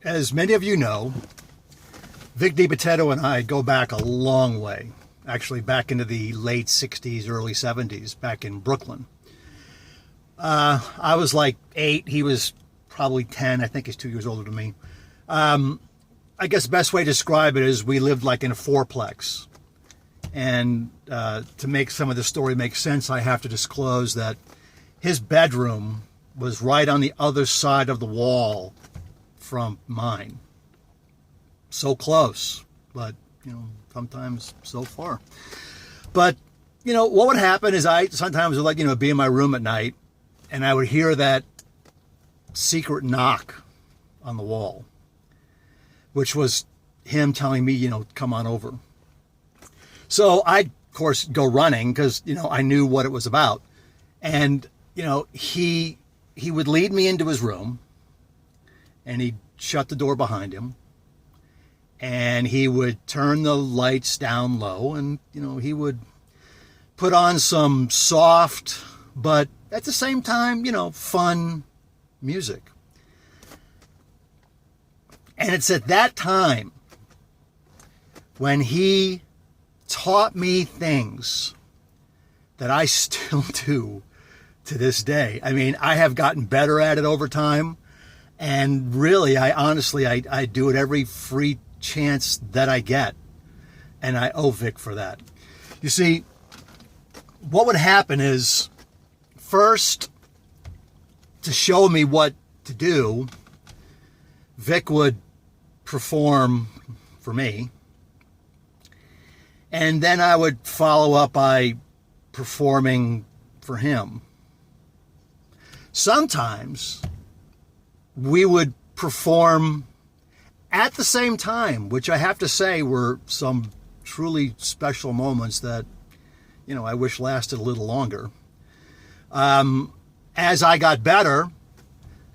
As many of you know, Vic Dibitetto and I go back a long way. Actually, back into the late 60s, early 70s, back in Brooklyn. I was like 8. He was probably 10. I think he's 2 years older than me. I guess the best way to describe it is we lived like in a fourplex. And to make some of the story make sense, I have to disclose that his bedroom was right on the other side of the wall from mine. So close, but, sometimes so far. But, what would happen is I sometimes would be in my room at night and I would hear that secret knock on the wall, which was him telling me, come on over. So I'd, of course, go running because, I knew what it was about. And, he would lead me into his room and he'd shut the door behind him. And he would turn the lights down low and, he would put on some soft, but at the same time, fun music. And it's at that time when he taught me things that I still do to this day. I mean, I have gotten better at it over time. And really, I do it every free chance that I get. And I owe Vic for that. You see, what would happen is, first, to show me what to do, Vic would perform for me. And then I would follow up by performing for him. Sometimes we would perform at the same time, which I have to say were some truly special moments that, I wish lasted a little longer. As I got better,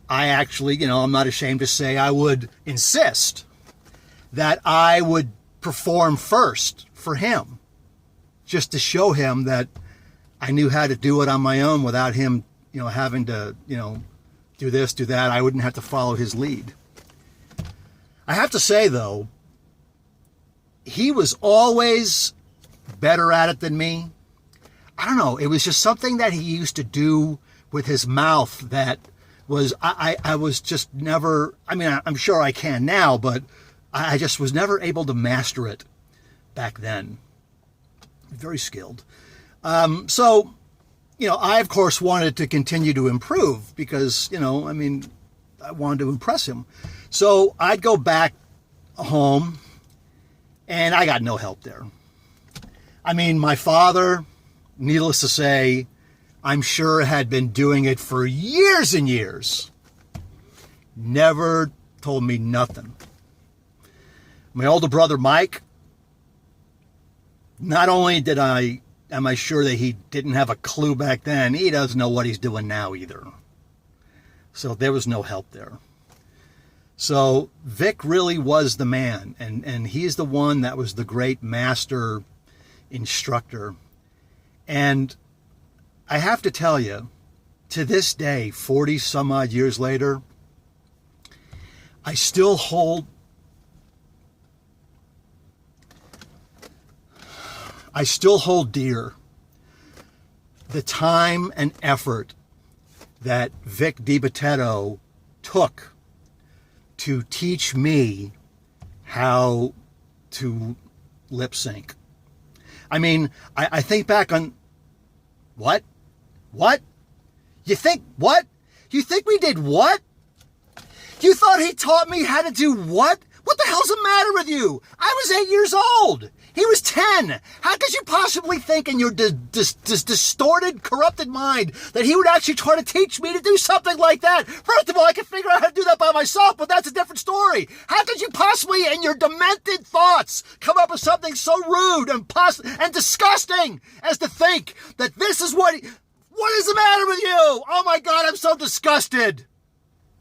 I actually, I'm not ashamed to say I would insist that I would perform first for him, just to show him that I knew how to do it on my own without him, having to, do this, do that. I wouldn't have to follow his lead. I have to say, though, he was always better at it than me. I don't know. It was just something that he used to do with his mouth that was, I was just never, I'm sure I can now, but I just was never able to master it back then. Very skilled. So, I, of course, wanted to continue to improve because, I wanted to impress him. So I'd go back home and I got no help there. My father, needless to say, I'm sure had been doing it for years and years. Never told me nothing. My older brother, Mike, not only am I sure that he didn't have a clue back then, he doesn't know what he's doing now either. So there was no help there. So Vic really was the man, and he's the one that was the great master instructor. And I have to tell you, to this day, 40 some odd years later, I still hold dear the time and effort that Vic Dibitetto took to teach me how to lip sync. I think back on, what? You think what? You think we did what? You thought he taught me how to do what? What the hell's the matter with you? I was 8 years old. He was 10. How could you possibly think in your distorted, corrupted mind that he would actually try to teach me to do something like that? First of all, I can figure out how to do that by myself, but that's a different story. How could you possibly, in your demented thoughts, come up with something so rude and disgusting as to think that this is what is the matter with you? Oh my God, I'm so disgusted.